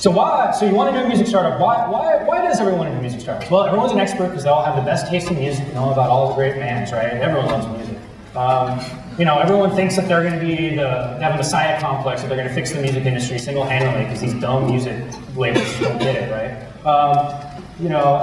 So you want to do a music startup. Why does everyone want to do music startups? Well, everyone's an expert because they all have the best taste in music and know about all the great bands, right? Everyone loves music. Everyone thinks that they're going to be they have a messiah complex, that they're going to fix the music industry single-handedly because these dumb music labels just don't get it, right?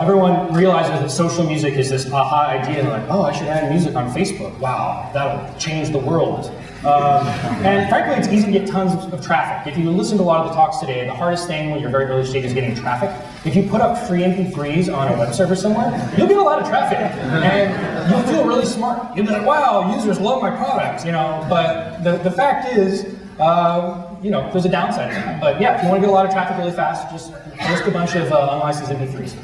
Everyone realizes that social music is this aha idea, and they're like, oh, I should add music on Facebook. Wow, that'll change the world. And frankly, it's easy to get tons of traffic. If you listen to a lot of the talks today, the hardest thing when you're very early stage is getting traffic. If you put up free MP3s on a web server somewhere, you'll get a lot of traffic, and you'll feel really smart. You'll be like, wow, users love my product, But the fact is, there's a downside to that. But yeah, if you want to get a lot of traffic really fast, just post a bunch of unlicensed MP3s.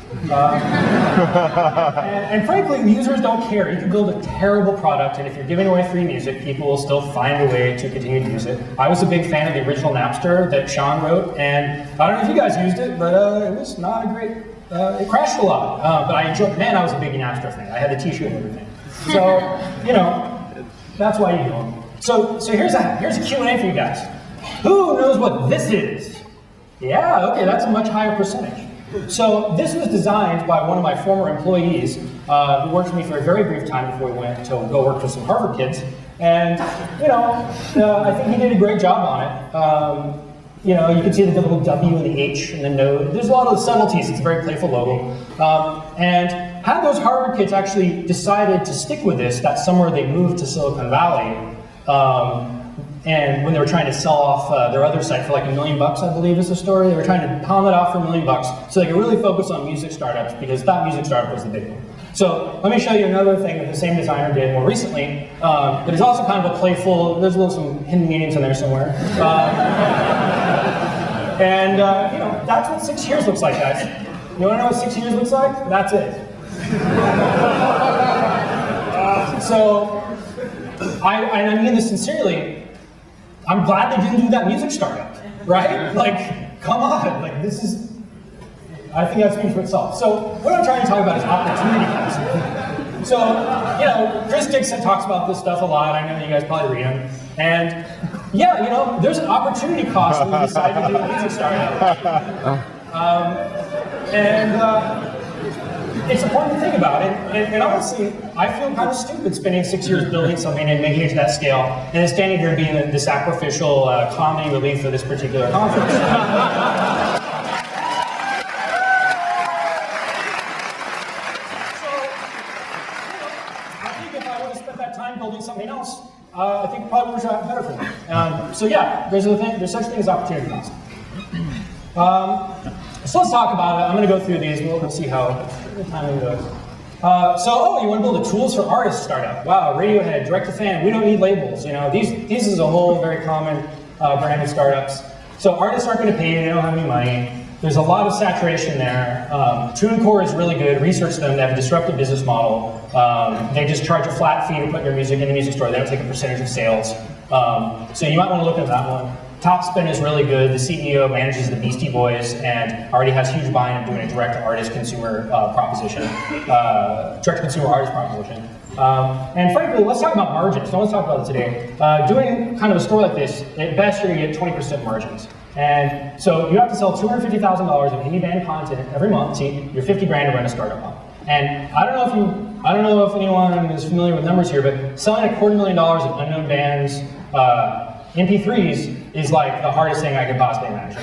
And frankly, users don't care. You can build a terrible product, and if you're giving away free music, people will still find a way to continue to use it. I was a big fan of the original Napster that Sean wrote, and I don't know if you guys used it, but it was not a great, it crashed a lot. But I enjoyed, man, I was a big Napster fan. I had the t-shirt and everything. So, that's why you do them. So here's a Q&A for you guys. Who knows what this is? Yeah, okay, that's a much higher percentage. So this was designed by one of my former employees who worked for me for a very brief time before we went to go work for some Harvard kids. And, I think he did a great job on it. You can see the little W and the H and the node. There's a lot of subtleties. It's a very playful logo. And had those Harvard kids actually decided to stick with this, that summer they moved to Silicon Valley, and when they were trying to sell off their other site for like $1 million, I believe is the story, they were trying to pound that off for $1 million so they could really focus on music startups because that music startup was the big one. So let me show you another thing that the same designer did more recently that is also kind of a playful, there's some hidden meanings in there somewhere. That's what 6 years looks like, guys. You want to know what 6 years looks like? That's it. I mean this sincerely. I'm glad they didn't do that music startup, right? Like, come on, like this is, I think that speaks for itself. So what I'm trying to talk about is opportunity cost. So, Chris Dixon talks about this stuff a lot. I know you guys probably read him. And yeah, there's an opportunity cost when we decide to do a music startup. It's important to think about it, and honestly, I feel kind of stupid spending 6 years building something and making it to that scale, and then standing here being the sacrificial comedy relief for this particular conference. I think if I would have spent that time building something else, I think it probably would have gotten better for me. So yeah, there's such thing as opportunity cost. So let's talk about it. I'm going to go through these. We'll see how the timing goes. You want to build a tools for artists startup? Wow, Radiohead, direct to fan. We don't need labels. These is a whole very common brand of startups. So artists aren't going to pay you. They don't have any money. There's a lot of saturation there. TuneCore is really good. Research them. They have a disruptive business model. They just charge a flat fee to put your music in the music store. They don't take a percentage of sales. So you might want to look at that one. Topspin is really good. The CEO manages the Beastie Boys and already has huge buy-in of doing a direct-to-artist consumer proposition, direct-to-consumer artist proposition. And frankly, let's talk about margins. No one's talked about it today. Doing kind of a store like this, at best you're going to get 20% margins. And so you have to sell $250,000 of indie band content every month. See, you're 50 grand to run a startup on. And I don't know if anyone is familiar with numbers here, but selling $250,000 of unknown bands MP3s is like the hardest thing I could possibly imagine.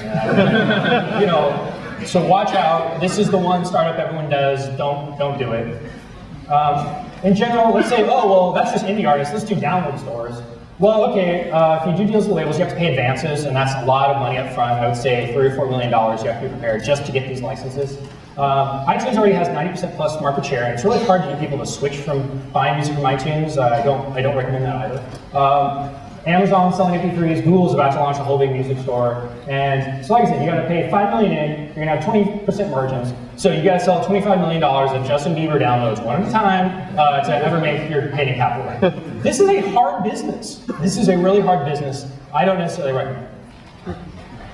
So watch out. This is the one startup everyone does. Don't do it. In general, let's say, oh well, that's just indie artists. Let's do download stores. Well, okay. If you do deals with labels, you have to pay advances, and that's a lot of money up front. I would say $3 or $4 million. You have to be prepared just to get these licenses. iTunes already has 90% plus market share, and it's really hard to get people to switch from buying music from iTunes. I don't recommend that either. Amazon's selling MP3s, Google's about to launch a whole big music store, and so like I said, you gotta pay $5 million in, you're gonna have 20% margins, so you gotta sell $25 million of Justin Bieber downloads one at a time to ever make your paid capital right. This is a hard business. This is a really hard business. I don't necessarily recommend it.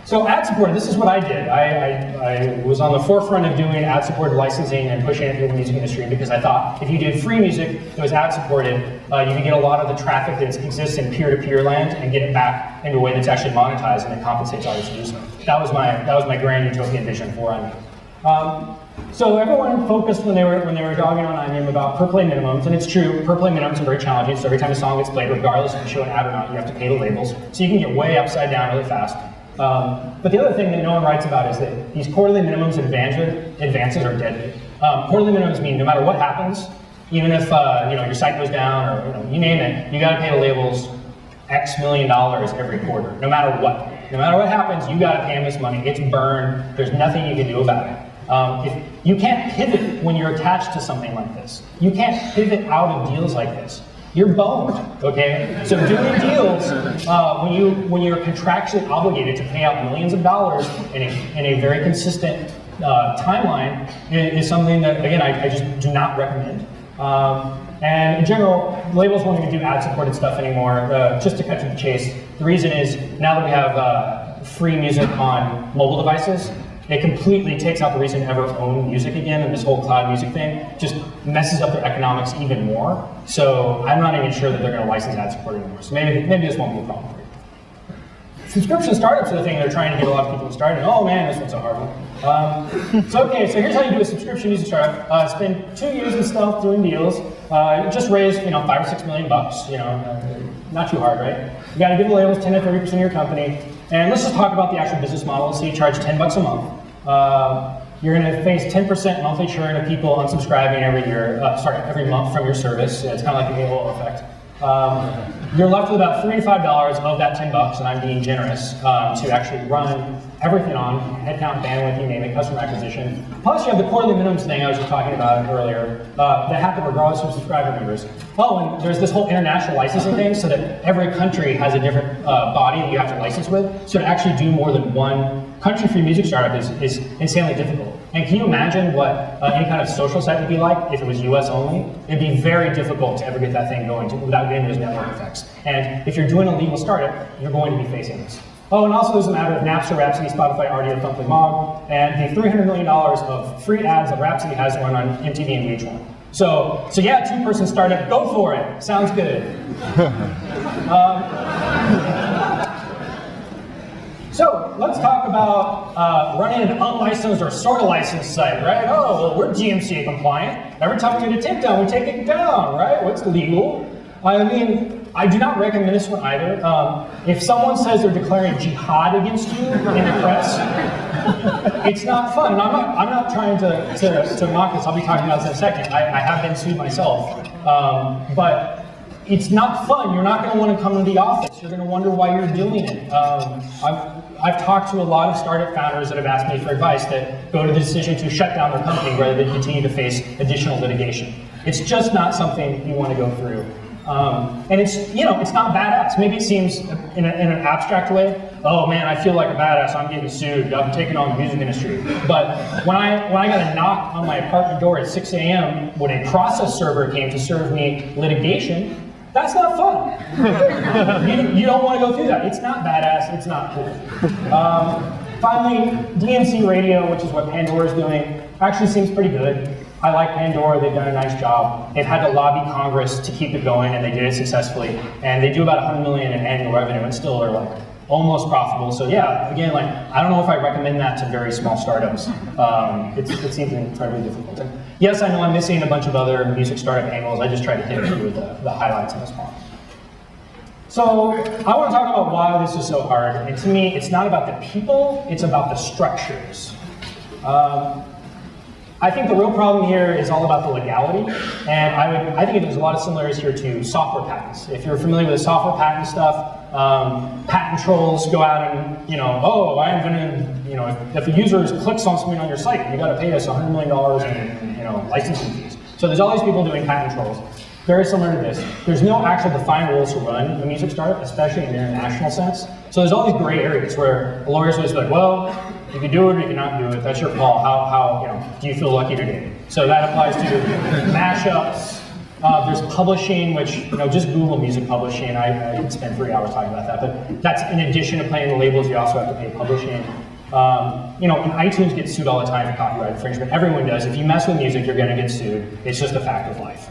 So ad-supported, this is what I did. I was on the forefront of doing ad-supported licensing and pushing it through the music industry because I thought if you did free music that was ad-supported, you could get a lot of the traffic that exists in peer-to-peer land and get it back into a way that's actually monetized and that compensates artists to do so. That was my grand utopian vision for Imeem. So everyone focused when they were dogging on Imeem about per play minimums, and it's true, per play minimums are very challenging, so every time a song gets played, regardless if you show an ad or not, you have to pay the labels, so you can get way upside down really fast. But the other thing that no one writes about is that these quarterly minimums and advances are deadly. Quarterly minimums mean no matter what happens, even if your site goes down or you name it, you got to pay the labels X million dollars every quarter, no matter what. No matter what happens, you got to pay them this money. It's burned. There's nothing you can do about it. If you can't pivot when you're attached to something like this. You can't pivot out of deals like this. You're boned, okay? So doing deals, when you're contractually obligated to pay out millions of dollars in a very consistent timeline is something that, again, I just do not recommend. And in general, labels won't even do ad-supported stuff anymore. Just to cut to the chase, the reason is now that we have free music on mobile devices, it completely takes out the reason to ever own music again, and this whole cloud music thing just messes up their economics even more. So I'm not even sure that they're going to license ad-supported anymore. So maybe this won't be a problem for you. Subscription startups are the thing they're trying to get a lot of people started. Oh man, this one's a hard one. So here's how you do a subscription music startup. Spend 2 years in stealth doing deals. Just raise $5 or $6 million. Not too hard, right? You got to give the labels 10 to 30% of your company. And let's just talk about the actual business model. So you charge $10 a month. You're going to face 10% monthly churn of people unsubscribing every month from your service. It's kind of like a halo effect. You're left with about $3 to $5 of that $10, and I'm being generous, to actually run everything on headcount, bandwidth, you name it, customer acquisition. Plus, you have the quarterly minimums thing I was just talking about earlier that happen regardless of subscriber numbers. Oh, and there's this whole international licensing thing, so that every country has a different body that you have to license with. So to actually do more than one country-free music startup is insanely difficult. And can you imagine what any kind of social site would be like if it was US only? It'd be very difficult to ever get that thing going without getting those network effects. And if you're doing a legal startup, you're going to be facing this. Oh, and also there's a matter of Napster, Rhapsody, Spotify, Rdio, Thumply, Mog, and the $300 million of free ads that Rhapsody has run on MTV and VH1. So yeah, two-person startup, go for it. Sounds good. So let's talk about running an unlicensed or sort of licensed site, right? Oh, well, we're GMCA compliant. Every time we get a takedown, we take it down, right? What's legal? I mean, I do not recommend this one either. If someone says they're declaring jihad against you in the press, it's not fun. And I'm not trying to mock this. I'll be talking about this in a second. I have been sued myself. But it's not fun. You're not going to want to come to the office. You're going to wonder why you're doing it. I've talked to a lot of startup founders that have asked me for advice that go to the decision to shut down their company rather than continue to face additional litigation. It's just not something you want to go through. And it's not badass. Maybe it seems in an abstract way, oh man, I feel like a badass, I'm getting sued, I'm taking on the music industry. But when I got a knock on my apartment door at 6 a.m. when a process server came to serve me litigation, that's not fun. You don't want to go through that. It's not badass, it's not cool. Finally, DMC Radio, which is what Pandora is doing, actually seems pretty good. I like Pandora, they've done a nice job. They've had to lobby Congress to keep it going, and they did it successfully. And they do about $100 million in annual revenue, and still are like almost profitable. So yeah, again, like I don't know if I recommend that to very small startups. It seems incredibly difficult. And yes, I know I'm missing a bunch of other music startup angles. I just tried to hit a few of the highlights in this one. So I want to talk about why this is so hard. And to me, it's not about the people, it's about the structures. I think the real problem here is all about the legality, and I think there's a lot of similarities here to software patents. If you're familiar with the software patent stuff, patent trolls go out and, I'm gonna, if a user clicks on something on your site, you gotta pay us $100 million in, licensing fees. So there's all these people doing patent trolls. Very similar to this. There's no actual defined rules to run a music startup, especially in an international sense. So there's all these gray areas where a lawyer's always like, well, you can do it or you cannot do it. That's your call. How do you feel lucky today? So that applies to mashups, There's publishing, which, just Google music publishing. I could spend 3 hours talking about that, but that's in addition to paying the labels, you also have to pay publishing. And iTunes gets sued all the time for copyright infringement. Everyone does. If you mess with music, you're going to get sued. It's just a fact of life.